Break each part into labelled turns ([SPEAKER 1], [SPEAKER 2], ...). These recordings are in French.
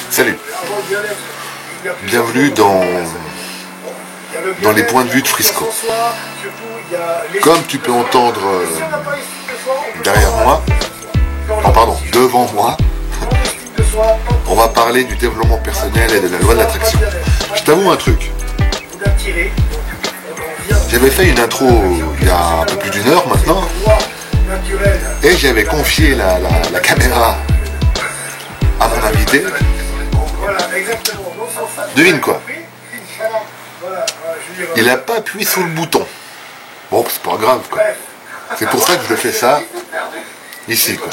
[SPEAKER 1] Salut. Bienvenue dans les points de vue de Frisco. Comme tu peux entendre derrière moi, devant moi, on va parler du développement personnel et de la loi de l'attraction. Je t'avoue un truc. J'avais fait une intro il y a un peu plus d'1 heure maintenant et j'avais confié la caméra à mon invité. Devine quoi? Il n'a pas appuyé sur le bouton. Bon, c'est pas grave quoi. C'est pour ça que je fais ça ici quoi.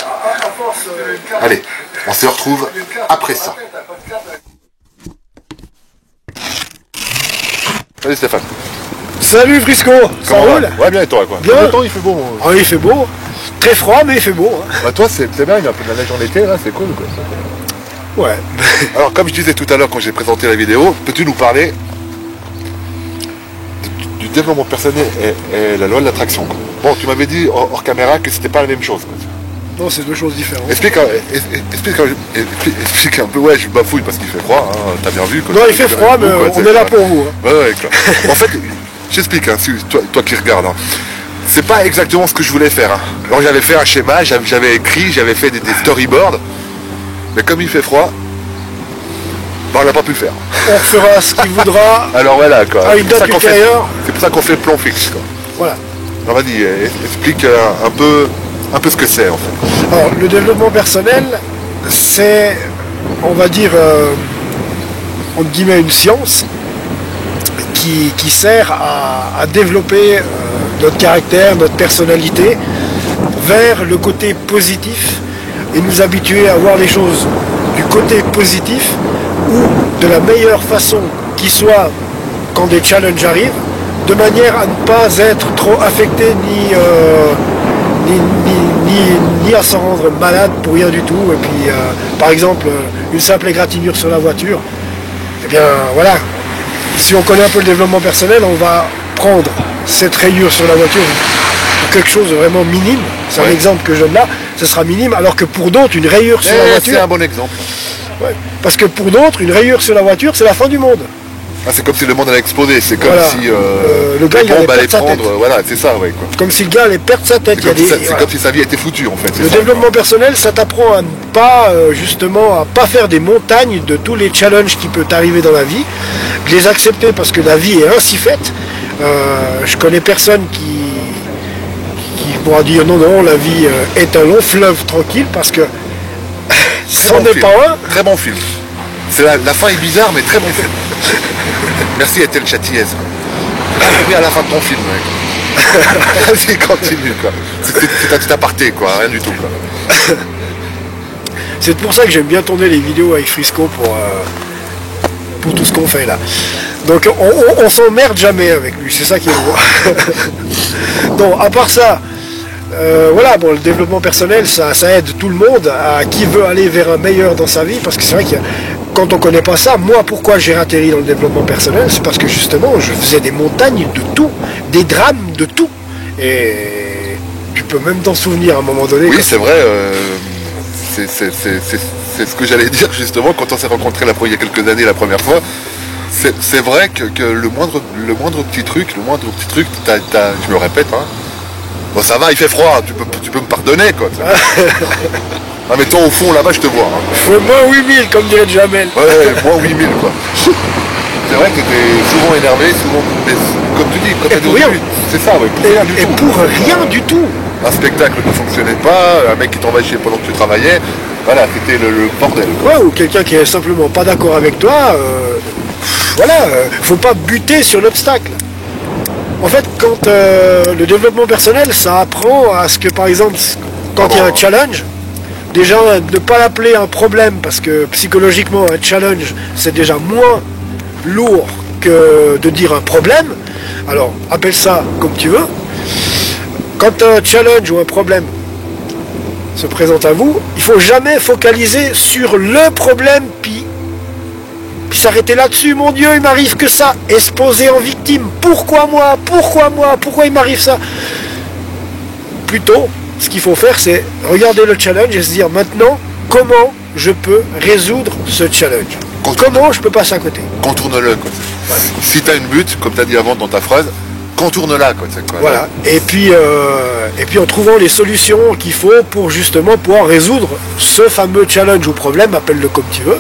[SPEAKER 1] Allez, on se retrouve après ça. Salut Stéphane.
[SPEAKER 2] Salut Frisco, ça roule?
[SPEAKER 1] Ouais, bien et toi quoi?
[SPEAKER 2] Bien.
[SPEAKER 1] Le temps il fait beau.
[SPEAKER 2] Ah, il fait beau, très froid mais il fait beau. Hein.
[SPEAKER 1] Bah toi c'est bien, il y a un peu de la neige en été là, c'est cool quoi.
[SPEAKER 2] Ouais.
[SPEAKER 1] Alors comme je disais tout à l'heure quand j'ai présenté la vidéo, peux-tu nous parler du développement personnel et la loi de l'attraction quoi? Bon, tu m'avais dit hors caméra que c'était pas la même chose quoi.
[SPEAKER 2] Non, c'est deux choses différentes.
[SPEAKER 1] Explique un peu, ouais, je bafouille parce qu'il fait froid, hein, t'as bien vu quoi.
[SPEAKER 2] Non, il fait froid, mais on est là pour vous. Hein.
[SPEAKER 1] Ouais, clair. En fait, j'explique, hein, toi qui regardes, hein. C'est pas exactement ce que je voulais faire. Hein. Alors j'avais fait un schéma, j'avais écrit, j'avais fait des storyboards, mais comme il fait froid, bah, on n'a pas pu le faire.
[SPEAKER 2] On fera ce qu'il voudra.
[SPEAKER 1] Alors voilà quoi.
[SPEAKER 2] À une date ultérieure.
[SPEAKER 1] C'est pour ça qu'on fait le plan fixe quoi.
[SPEAKER 2] Voilà.
[SPEAKER 1] Alors vas-y, explique un peu ce que c'est en fait.
[SPEAKER 2] Alors, le développement personnel, c'est, on va dire, entre guillemets, une science qui sert à développer notre caractère, notre personnalité vers le côté positif et nous habituer à voir les choses du côté positif ou de la meilleure façon qui soit quand des challenges arrivent, de manière à ne pas être trop affecté ni à s'en rendre malade pour rien du tout. Et puis par exemple une simple égratignure sur la voiture, et bien voilà, si on connaît un peu le développement personnel, on va prendre cette rayure sur la voiture pour quelque chose de vraiment minime. C'est un exemple que je donne là, ce sera minime, alors que pour d'autres une rayure sur la voiture,
[SPEAKER 1] c'est un bon exemple.
[SPEAKER 2] Ouais, parce que pour d'autres une rayure sur la voiture c'est la fin du monde.
[SPEAKER 1] Ah, c'est comme si le monde allait exploser, c'est comme
[SPEAKER 2] voilà.
[SPEAKER 1] Si
[SPEAKER 2] le gars il allait perdre sa tête.
[SPEAKER 1] Voilà, c'est ça, ouais, quoi.
[SPEAKER 2] Comme si le gars allait perdre sa tête.
[SPEAKER 1] C'est comme si sa vie était foutue en fait.
[SPEAKER 2] Le développement personnel, ça t'apprend à ne pas justement à pas faire des montagnes de tous les challenges qui peuvent t'arriver dans la vie, de les accepter parce que la vie est ainsi faite. Je connais personne qui pourra dire non, la vie est un long fleuve tranquille parce que c'en est pas un.
[SPEAKER 1] Très bon film. La fin est bizarre mais très bon film. Merci Ethel Châtiez. À la fin de ton film, mec. Vas-y, continue quoi. C'est un petit aparté quoi, rien du tout quoi.
[SPEAKER 2] C'est pour ça que j'aime bien tourner les vidéos avec Frisco pour tout ce qu'on fait là. Donc on s'emmerde jamais avec lui, c'est ça qui est beau. Donc à part ça, voilà, bon, le développement personnel, ça aide tout le monde à qui veut aller vers un meilleur dans sa vie, parce que c'est vrai que quand on ne connaît pas ça, moi pourquoi j'ai atterri dans le développement personnel, c'est parce que justement je faisais des montagnes de tout, des drames de tout, et tu peux même t'en souvenir à un moment donné.
[SPEAKER 1] Oui, c'est vrai, c'est ce que j'allais dire justement quand on s'est rencontrés il y a quelques années la première fois. C'est vrai que le moindre petit truc, je me répète, hein, bon ça va, il fait froid, tu peux me pardonner quoi. Ah mais toi au fond là-bas je te vois. Hein.
[SPEAKER 2] Faut moins 8000 comme dirait Jamel.
[SPEAKER 1] Ouais, moins 8000 quoi. C'est vrai que t'étais souvent énervé, souvent. Comme tu dis, quand t'es au début. C'est ça, ouais.
[SPEAKER 2] Pour rien du tout.
[SPEAKER 1] Un spectacle ne fonctionnait pas, un mec qui t'envoyait chier pendant que tu travaillais, voilà, c'était le bordel. Quoi.
[SPEAKER 2] Ouais, ou quelqu'un qui est simplement pas d'accord avec toi, voilà, faut pas buter sur l'obstacle. En fait, quand le développement personnel, ça apprend à ce que, par exemple, quand il y a un challenge, déjà ne pas l'appeler un problème, parce que psychologiquement, un challenge, c'est déjà moins lourd que de dire un problème. Alors, appelle ça comme tu veux. Quand un challenge ou un problème se présente à vous, il ne faut jamais focaliser sur le problème, puis s'arrêter là-dessus. Mon Dieu, il m'arrive que ça, et se poser en victime. Pourquoi moi? Pourquoi il m'arrive ça? Plutôt, ce qu'il faut faire, c'est regarder le challenge et se dire maintenant, comment je peux résoudre ce challenge. Comment je peux passer à côté.
[SPEAKER 1] Contourne-le, quoi. Ouais. Si tu as une butte, comme tu as dit avant dans ta phrase, contourne-la, quoi.
[SPEAKER 2] Voilà. Et puis en trouvant les solutions qu'il faut pour justement pouvoir résoudre ce fameux challenge ou problème, appelle-le comme tu veux.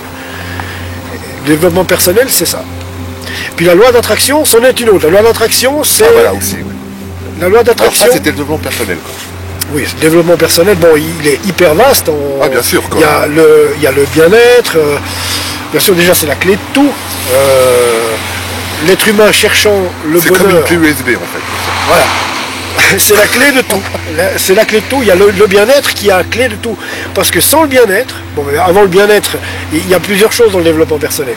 [SPEAKER 2] Le développement personnel, c'est ça. Puis la loi d'attraction, c'en est une autre. La loi d'attraction, c'est...
[SPEAKER 1] Ah, voilà, aussi, oui.
[SPEAKER 2] La loi d'attraction...
[SPEAKER 1] Alors ça, c'était le développement personnel, quoi.
[SPEAKER 2] Oui, le développement personnel, bon, il est hyper vaste.
[SPEAKER 1] Ah, bien sûr, quoi.
[SPEAKER 2] Il y a le bien-être. Bien sûr, déjà, c'est la clé de tout. L'être humain cherchant le bonheur...
[SPEAKER 1] C'est comme une clé USB, en fait.
[SPEAKER 2] Voilà. C'est la clé de tout. C'est la clé de tout. Il y a le bien-être qui est la clé de tout. Parce que sans le bien-être, bon, avant le bien-être, il y a plusieurs choses dans le développement personnel.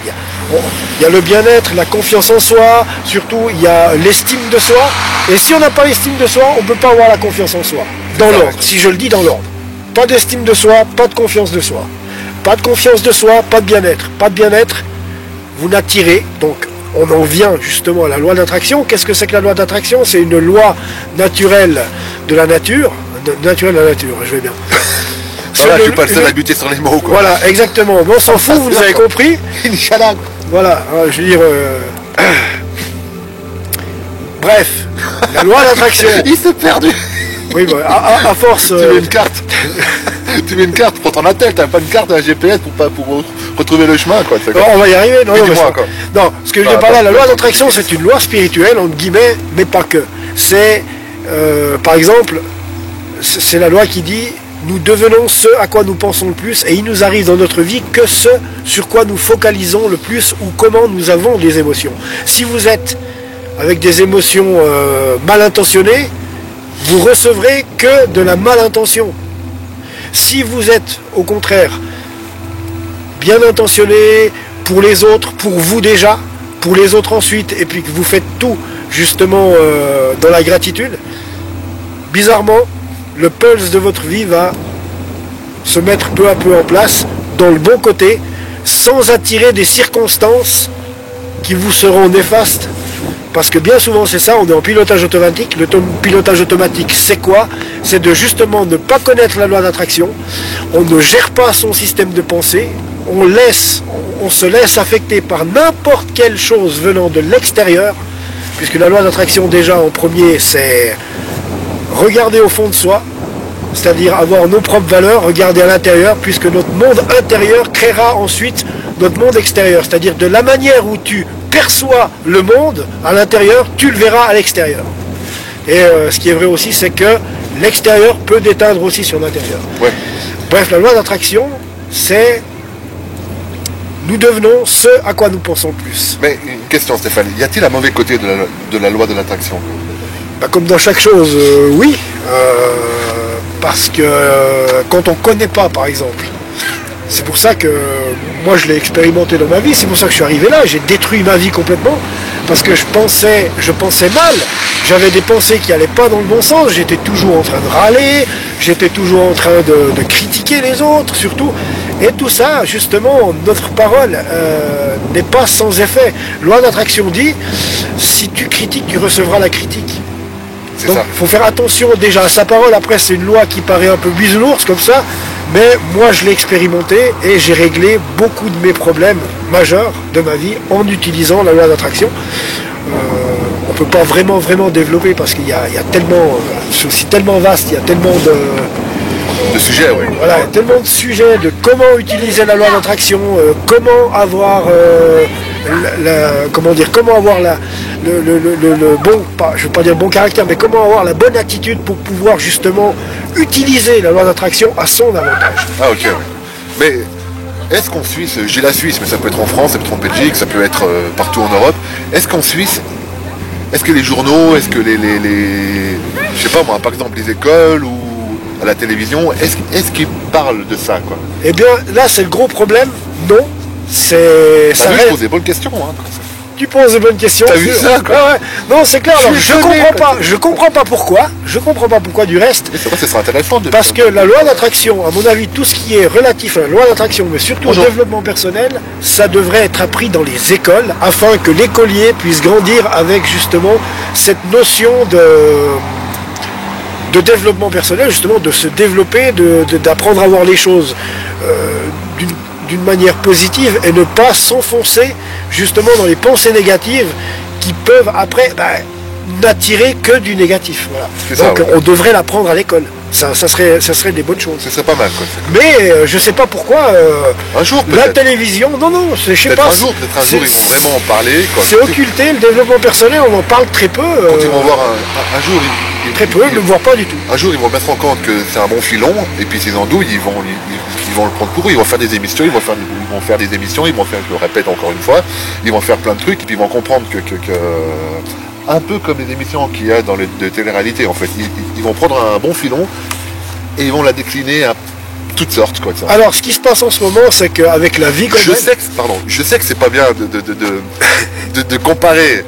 [SPEAKER 2] Il y a le bien-être, la confiance en soi, surtout il y a l'estime de soi. Et si on n'a pas l'estime de soi, on ne peut pas avoir la confiance en soi. Dans l'ordre, si je le dis dans l'ordre. Pas d'estime de soi, pas de confiance de soi. Pas de confiance de soi, pas de bien-être. Pas de bien-être, vous n'attirez donc. On en vient justement à la loi d'attraction. Qu'est-ce que c'est que la loi d'attraction? C'est une loi naturelle de la nature. Naturelle de la nature, je vais bien.
[SPEAKER 1] Voilà, je suis pas le seul à buter sur les mots, quoi.
[SPEAKER 2] Voilà, exactement. Mais on s'en fout, vous avez compris.
[SPEAKER 1] Inch'Allah.
[SPEAKER 2] Voilà, je veux dire... Bref, la loi d'attraction.
[SPEAKER 1] Il s'est perdu.
[SPEAKER 2] Oui, bah, à force...
[SPEAKER 1] Tu mets une carte. Tu mets une carte, prends ton attel, t'as pas de carte, un GPS pour retrouver le chemin, quoi.
[SPEAKER 2] Non, on va y arriver. Non, ce que je dis par là, la loi d'attraction, c'est une loi spirituelle, entre guillemets, mais pas que. C'est, par exemple, c'est la loi qui dit, nous devenons ce à quoi nous pensons le plus, et il nous arrive dans notre vie que ce sur quoi nous focalisons le plus, ou comment nous avons des émotions. Si vous êtes avec des émotions mal intentionnées, vous recevrez que de la mal intention. Si vous êtes, au contraire, bien intentionné pour les autres, pour vous déjà, pour les autres ensuite, et puis que vous faites tout, justement, dans la gratitude, bizarrement, le pulse de votre vie va se mettre peu à peu en place, dans le bon côté, sans attirer des circonstances qui vous seront néfastes. Parce que bien souvent c'est ça, on est en pilotage automatique. Le pilotage automatique, c'est quoi? C'est de justement ne pas connaître la loi d'attraction. On ne gère pas son système de pensée. On se laisse affecter par n'importe quelle chose venant de l'extérieur. Puisque la loi d'attraction, déjà en premier, c'est regarder au fond de soi. C'est-à-dire avoir nos propres valeurs, regarder à l'intérieur, puisque notre monde intérieur créera ensuite notre monde extérieur. C'est-à-dire de la manière où tu perçois le monde à l'intérieur, tu le verras à l'extérieur. Et ce qui est vrai aussi, c'est que l'extérieur peut déteindre aussi sur l'intérieur.
[SPEAKER 1] Ouais.
[SPEAKER 2] Bref, la loi d'attraction, c'est nous devenons ce à quoi nous pensons le plus.
[SPEAKER 1] Mais une question, Stéphane, y a-t-il un mauvais côté de la loi de l'attraction?
[SPEAKER 2] Comme dans chaque chose, oui. Parce que quand on ne connaît pas, par exemple, c'est pour ça que moi je l'ai expérimenté dans ma vie, c'est pour ça que je suis arrivé là, j'ai détruit ma vie complètement, parce que je pensais mal, j'avais des pensées qui n'allaient pas dans le bon sens, j'étais toujours en train de râler, j'étais toujours en train de critiquer les autres surtout, et tout ça, justement, notre parole n'est pas sans effet. Loi d'attraction dit, si tu critiques, tu recevras la critique. Donc il faut faire attention déjà à sa parole. Après c'est une loi qui paraît un peu bisounours comme ça, mais moi je l'ai expérimenté et j'ai réglé beaucoup de mes problèmes majeurs de ma vie en utilisant la loi d'attraction. On ne peut pas vraiment développer parce qu'il y a tellement, c'est aussi tellement vaste, il y a tellement
[SPEAKER 1] de sujets, oui.
[SPEAKER 2] Voilà, tellement de sujets de comment utiliser la loi d'attraction, comment avoir comment avoir le bon, je ne veux pas dire bon caractère, mais comment avoir la bonne attitude pour pouvoir justement utiliser la loi d'attraction à son avantage.
[SPEAKER 1] Ah ok. Mais est-ce qu'en Suisse, j'ai la Suisse, mais ça peut être en France, ça peut être en Belgique, ça peut être partout en Europe, est-ce qu'en Suisse, est-ce que les journaux, est-ce que les je sais pas moi, par exemple les écoles ou à la télévision, est-ce qu'ils parlent de ça, quoi?
[SPEAKER 2] Eh bien là c'est le gros problème, non. Ça
[SPEAKER 1] je pose des bonnes questions, hein.
[SPEAKER 2] Tu poses de bonnes questions.
[SPEAKER 1] T'as vu ça, quoi?
[SPEAKER 2] Ouais. Non, c'est clair. Je comprends pas pourquoi. Je comprends pas pourquoi du reste.
[SPEAKER 1] Mais c'est vrai, ce sera intéressant.
[SPEAKER 2] Parce que la loi d'attraction, à mon avis, tout ce qui est relatif à la loi d'attraction, mais surtout au développement personnel, ça devrait être appris dans les écoles afin que l'écolier puisse grandir avec justement cette notion de développement personnel, justement, de se développer, d'apprendre à voir les choses d'une manière positive et ne pas s'enfoncer justement dans les pensées négatives qui peuvent après n'attirer que du négatif. Voilà. Donc on devrait l'apprendre à l'école. Ça serait des bonnes choses.
[SPEAKER 1] Ce serait pas mal, quoi.
[SPEAKER 2] Mais je sais pas pourquoi
[SPEAKER 1] un jour,
[SPEAKER 2] la télévision, je sais pas.
[SPEAKER 1] Peut-être un jour, ils vont vraiment en parler.
[SPEAKER 2] C'est occulté, le développement personnel, on en parle très peu.
[SPEAKER 1] Quand ils vont voir un jour,
[SPEAKER 2] très peu, ils ne le voient pas du tout.
[SPEAKER 1] Un jour, ils vont mettre en compte que c'est un bon filon, et puis ces andouilles, ils vont le prendre pour eux, ils vont faire des émissions, ils vont faire des émissions, ils vont faire, je le répète encore une fois, ils vont faire plein de trucs, et puis ils vont comprendre que un peu comme les émissions qu'il y a dans les de télé-réalité, en fait. Ils vont prendre un bon filon et ils vont la décliner à toutes sortes, quoi.
[SPEAKER 2] Alors, ce qui se passe en ce moment, c'est qu'avec la vie
[SPEAKER 1] je sais que c'est pas bien de comparer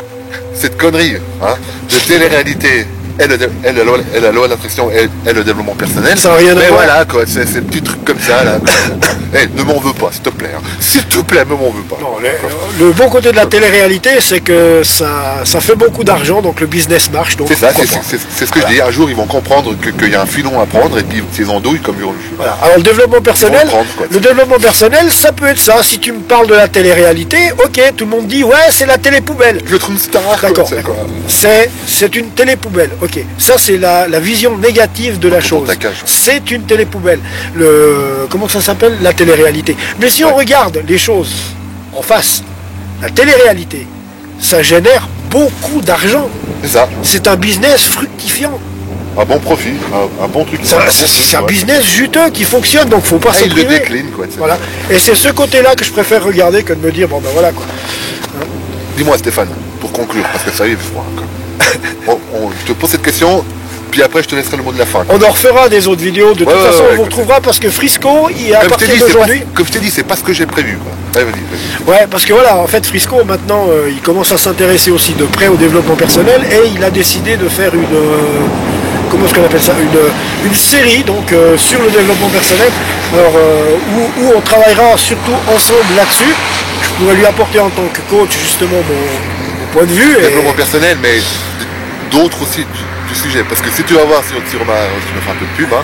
[SPEAKER 1] cette connerie, hein, de télé-réalité et la loi d'attraction et le développement personnel.
[SPEAKER 2] Ça n'a rien à voir.
[SPEAKER 1] Mais voilà, quoi, c'est des petits trucs comme ça, là. Ne m'en veux pas, s'il te plaît. Hein. S'il te plaît, ne m'en veux pas.
[SPEAKER 2] Non, le bon côté de la télé-réalité, c'est que ça fait beaucoup d'argent, donc le business marche.
[SPEAKER 1] C'est ça, c'est ce que je dis. Un jour, ils vont comprendre qu'il y a un filon à prendre, et puis ces andouilles, comme
[SPEAKER 2] voilà. Alors, le développement personnel, ça peut être ça. Si tu me parles de la télé-réalité, ok, tout le monde dit, ouais, c'est la télé-poubelle.
[SPEAKER 1] Je trouve une star.
[SPEAKER 2] D'accord. C'est une télé-poubelle. Ok, ça c'est la vision négative de la chose. C'est une télé-poubelle. Comment ça s'appelle? La télé-réalité. Mais si on regarde les choses en face, la télé-réalité, ça génère beaucoup d'argent.
[SPEAKER 1] C'est ça.
[SPEAKER 2] C'est un business fructifiant.
[SPEAKER 1] Un bon profit, un bon truc.
[SPEAKER 2] C'est un business juteux qui fonctionne, donc faut pas se priver.
[SPEAKER 1] Il le décline, quoi.
[SPEAKER 2] Voilà. Et c'est ce côté-là que je préfère regarder que de me dire, bon ben voilà quoi. Hein?
[SPEAKER 1] Dis-moi Stéphane, pour conclure, parce que ça y est, je te pose cette question, puis après je te laisserai le mot de la fin.
[SPEAKER 2] On en refera des autres vidéos, de toute façon on vous retrouvera parce que Frisco, à partir d'aujourd'hui...
[SPEAKER 1] Comme je t'ai dit, c'est pas ce que j'ai prévu. Quoi. Allez, vas-y.
[SPEAKER 2] Ouais, parce que voilà, en fait Frisco maintenant, il commence à s'intéresser aussi de près au développement personnel et il a décidé de faire comment est-ce qu'on appelle ça, une série donc sur le développement personnel, alors, où on travaillera surtout ensemble là-dessus. Je pourrais lui apporter en tant que coach justement mon point de vue.
[SPEAKER 1] Développement personnel, mais d'autres aussi du sujet. Parce que si tu vas voir sur je me fais un peu de pub, hein,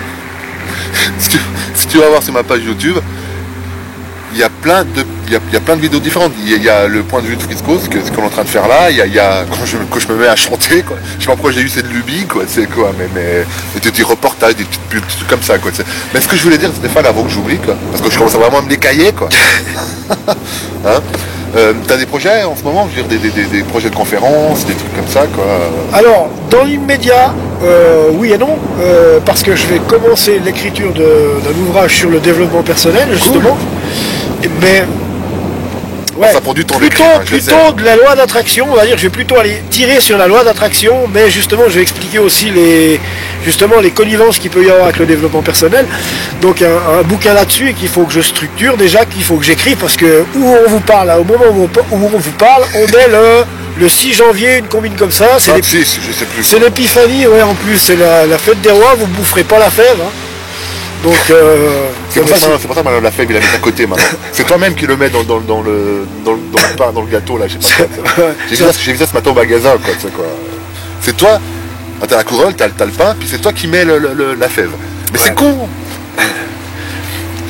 [SPEAKER 1] si tu vas voir sur ma page YouTube, il y a plein de vidéos différentes. Il y a le point de vue de Frisco, ce qu'on est en train de faire là. Il y a quand je me mets à chanter, quoi. Je sais pas pourquoi j'ai eu cette lubie, quoi. C'est quoi, mais des petits reportages, des petites pubs, des trucs comme ça, quoi. Mais ce que je voulais dire, Stéphane, avant que j'oublie, quoi, parce que je commence à vraiment me décailler, quoi. Hein, t'as des projets en ce moment, je veux dire des projets de conférences, des trucs comme ça, quoi.
[SPEAKER 2] Alors, dans l'immédiat, oui et non, parce que je vais commencer l'écriture d'un ouvrage sur le développement personnel, justement. Cool. Mais ouais,
[SPEAKER 1] ça prend du temps
[SPEAKER 2] plutôt de la loi d'attraction, on va dire. Je vais plutôt aller tirer sur la loi d'attraction, mais justement je vais expliquer aussi les connivences qu'il peut y avoir avec le développement personnel. Donc un bouquin là-dessus qu'il faut que je structure déjà, qu'il faut que j'écrive, parce que où on vous parle, là, au moment où on vous parle, on est le 6 janvier, une combine comme ça. C'est c'est l'épiphanie, ouais, en plus c'est la fête des rois, vous boufferez pas la fève. Hein. Donc
[SPEAKER 1] c'est pour ça que la fève il la met à côté maintenant. C'est toi-même qui le mets dans le pain, dans le gâteau là, je sais pas. J'ai vu ça ce matin au magasin, quoi, tu sais quoi. C'est toi, t'as la couronne, t'as le pain, puis c'est toi qui mets la fève. Mais c'est con.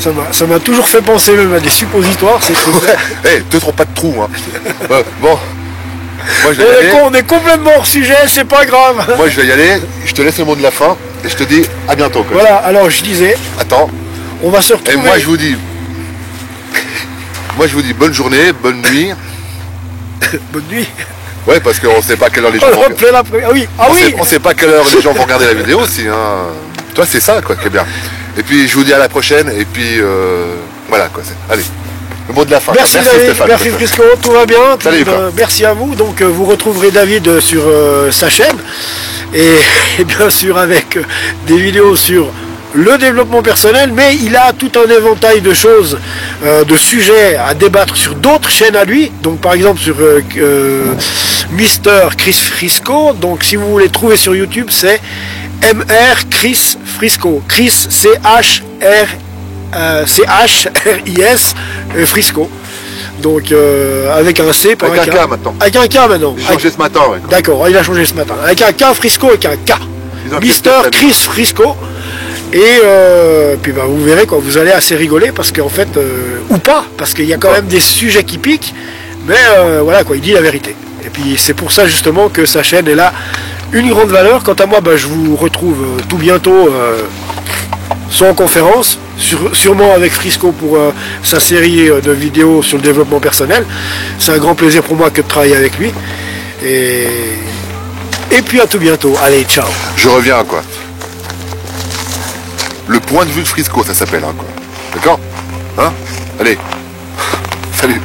[SPEAKER 2] Ça m'a toujours fait penser même à des suppositoires, ces trucs.
[SPEAKER 1] Ouais. Te trompe pas de trou, hein. Bon. Moi,
[SPEAKER 2] on est complètement hors sujet, c'est pas grave.
[SPEAKER 1] Moi je vais y aller, je te laisse le mot de la fin et je te dis à bientôt. Quoi.
[SPEAKER 2] Voilà, alors je disais.
[SPEAKER 1] Attends.
[SPEAKER 2] On va se retrouver.
[SPEAKER 1] Et moi je vous dis bonne journée, bonne nuit.
[SPEAKER 2] Bonne nuit.
[SPEAKER 1] Ouais, parce qu'on sait pas à quelle heure les gens vont regarder. On sait pas à quelle heure les gens vont regarder la vidéo aussi. Hein. Toi c'est ça quoi qui est bien. Et puis je vous dis à la prochaine et puis voilà quoi. Allez. Le mot de la fin.
[SPEAKER 2] Merci David, Stéphane, merci Frisco, tout va bien.
[SPEAKER 1] Salut,
[SPEAKER 2] merci à vous. Donc vous retrouverez David sur sa chaîne et bien sûr avec des vidéos sur le développement personnel, mais il a tout un éventail de choses, de sujets à débattre sur d'autres chaînes à lui. Donc par exemple sur Mr. Chris Frisco. Donc si vous voulez trouver sur YouTube, c'est MR Chris Frisco. Chris C-H-R-I-S Frisco. Donc avec un C par
[SPEAKER 1] avec un K maintenant.
[SPEAKER 2] Avec un K maintenant.
[SPEAKER 1] Il a changé ce matin, ouais.
[SPEAKER 2] D'accord, il a changé ce matin. Avec un K Frisco avec un K. Mister Chris Frisco. Et puis bah, vous verrez quand vous allez assez rigoler parce qu'en fait, ou pas, parce qu'il y a quand même des sujets qui piquent, mais voilà quoi, il dit la vérité. Et puis c'est pour ça justement que sa chaîne est là une grande valeur. Quant à moi, bah, je vous retrouve tout bientôt, soit en conférence, sûrement avec Frisco pour sa série de vidéos sur le développement personnel. C'est un grand plaisir pour moi que de travailler avec lui. Et puis à tout bientôt. Allez, ciao.
[SPEAKER 1] Je reviens quoi. Le point de vue de Frisco, ça s'appelle, hein, quoi. D'accord? Hein? Allez. Salut.